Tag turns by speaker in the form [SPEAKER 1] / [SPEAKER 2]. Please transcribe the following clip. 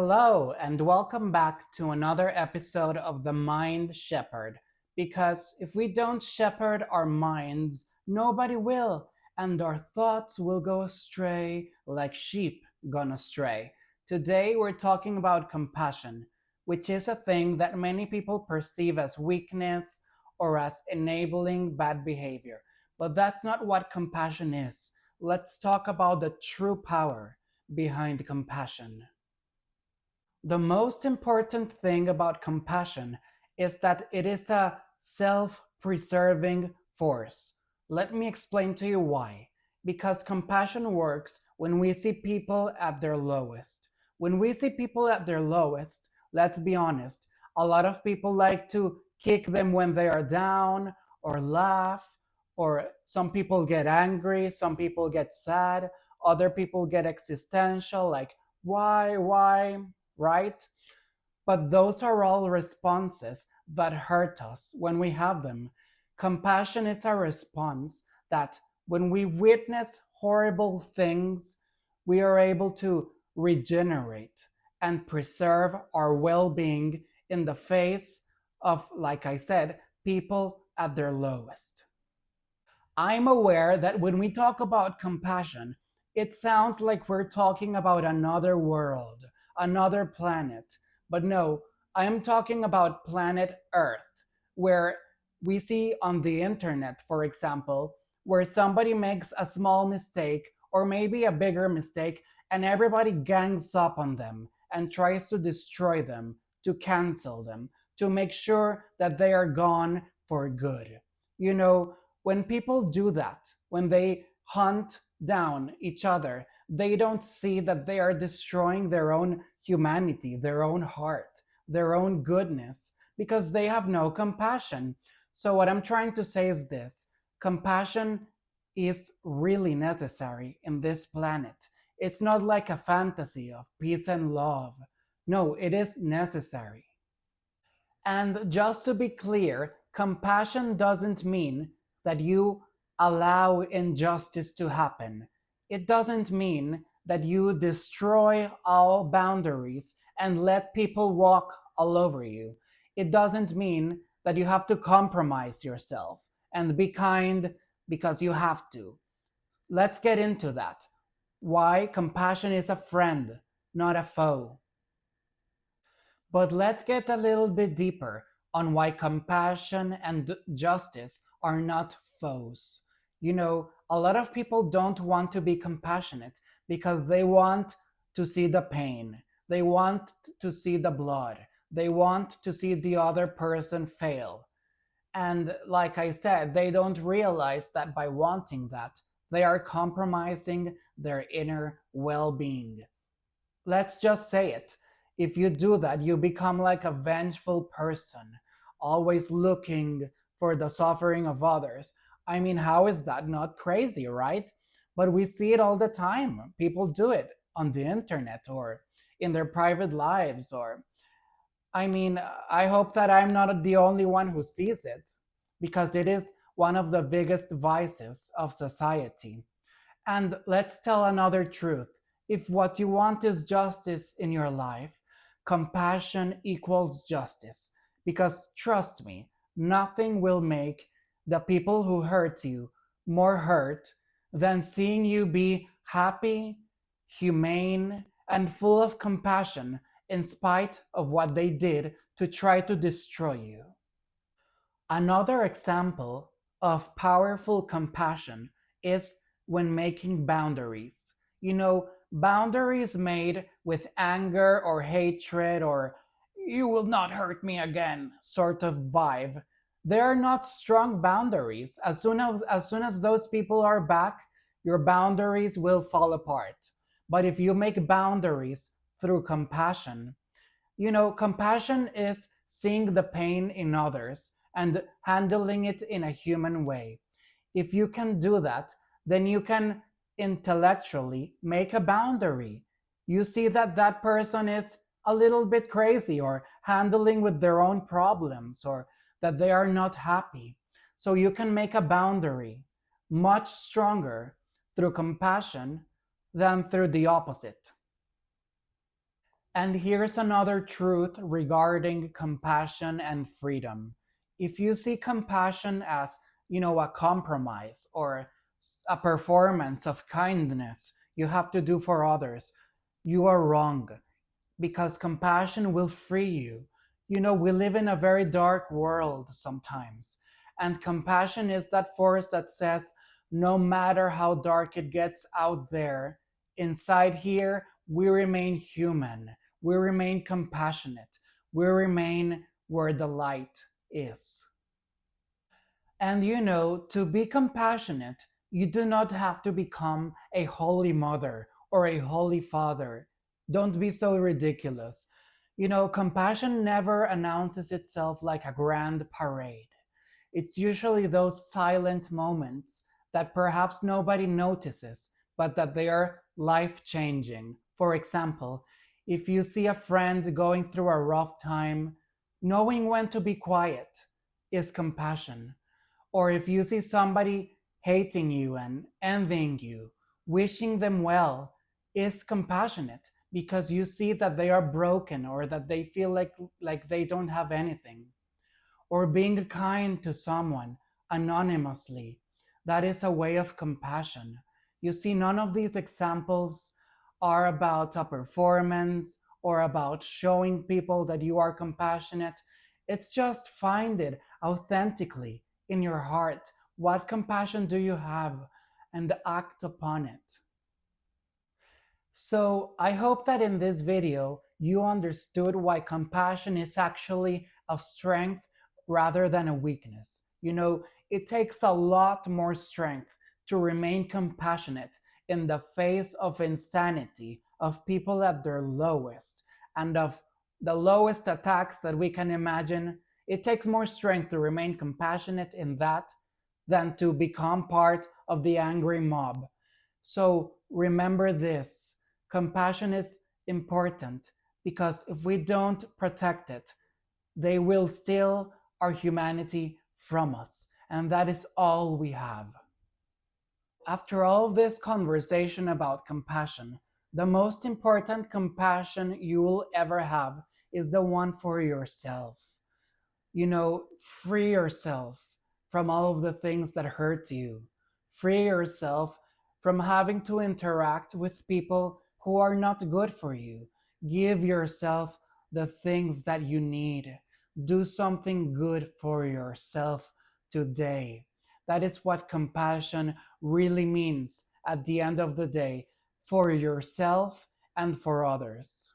[SPEAKER 1] Hello, and welcome back to another episode of The Mind Shepherd. Because if we don't shepherd our minds, nobody will, and our thoughts will go astray like sheep gone astray. Today, we're talking about compassion, which is a thing that many people perceive as weakness or as enabling bad behavior. But that's not what compassion is. Let's talk about the true power behind compassion. The most important thing about compassion is that it is a self preserving force. Let me explain to you why. Because compassion works when we see people at their lowest. When we see people at their lowest, let's be honest, a lot of people like to kick them when they are down, or laugh, or some people get angry, some people get sad, other people get existential, like, why? Right? But those are all responses that hurt us when we have them. Compassion is a response that, when we witness horrible things, we are able to regenerate and preserve our well being in the face of, like I said, people at their lowest. I'm aware that when we talk about compassion, it sounds like we're talking about another world, another planet. But no, I am talking about planet Earth, where we see on the internet, for example, where somebody makes a small mistake or maybe a bigger mistake, and everybody gangs up on them and tries to destroy them, to cancel them, to make sure that they are gone for good. You know, when people do that, when they hunt down each other, they don't see that they are destroying their own humanity, their own heart, their own goodness, because they have no compassion. So, what I'm trying to say is this: compassion is really necessary in this planet. It's not like a fantasy of peace and love. No, it is necessary. And just to be clear, compassion doesn't mean that you allow injustice to happen. It doesn't mean that you destroy all boundaries and let people walk all over you. It doesn't mean that you have to compromise yourself and be kind because you have to. Let's get into that. Why compassion is a friend, not a foe. But let's get a little bit deeper on why compassion and justice are not foes. You know, a lot of people don't want to be compassionate because they want to see the pain, they want to see the blood, they want to see the other person fail. And like I said, they don't realize that by wanting that, they are compromising their inner well being. Let's just say it. If you do that, you become like a vengeful person, always looking for the suffering of others. I mean, how is that not crazy, right? But we see it all the time. People do it on the internet or in their private lives. Or, I mean, I hope that I'm not the only one who sees it, because it is one of the biggest vices of society. And let's tell another truth. If what you want is justice in your life, compassion equals justice. Because trust me, nothing will make the people who hurt you more hurt than seeing you be happy, humane, and full of compassion in spite of what they did to try to destroy you. Another example of powerful compassion is when making boundaries. You know, boundaries made with anger or hatred or "you will not hurt me again" sort of vibe. They are not strong boundaries. As soon as those people are back, your boundaries will fall apart. But if you make boundaries through compassion, you know, compassion is seeing the pain in others and handling it in a human way. If you can do that, then you can intellectually make a boundary. You see that that person is a little bit crazy or handling with their own problems or that they are not happy. So you can make a boundary much stronger through compassion than through the opposite. And here's another truth regarding compassion and freedom. If you see compassion as, a compromise or a performance of kindness you have to do for others, you are wrong, because compassion will free you. We live in a very dark world sometimes, and compassion is that force that says, no matter how dark it gets out there, inside here, we remain human, we remain compassionate, we remain where the light is. And to be compassionate, you do not have to become a holy mother or a holy father. Don't be so ridiculous. Compassion never announces itself like a grand parade. It's usually those silent moments that perhaps nobody notices, but that they are life changing. For example, if you see a friend going through a rough time, knowing when to be quiet is compassion. Or if you see somebody hating you and envying you, wishing them well is compassionate, because you see that they are broken or that they feel like they don't have anything. Or being kind to someone anonymously, that is a way of compassion. You see, none of these examples are about a performance or about showing people that you are compassionate. It's just find it authentically in your heart. What compassion do you have? And act upon it. So I hope that in this video you understood why compassion is actually a strength rather than a weakness. It takes a lot more strength to remain compassionate in the face of insanity, of people at their lowest, and of the lowest attacks that we can imagine. It takes more strength to remain compassionate in that than to become part of the angry mob. So remember this: compassion is important, because if we don't protect it, they will steal our humanity from us. And that is all we have. After all this conversation about compassion, the most important compassion you will ever have is the one for yourself. Free yourself from all of the things that hurt you. Free yourself from having to interact with people who are not good for you. Give yourself the things that you need. Do something good for yourself today. That is what compassion really means at the end of the day, for yourself and for others.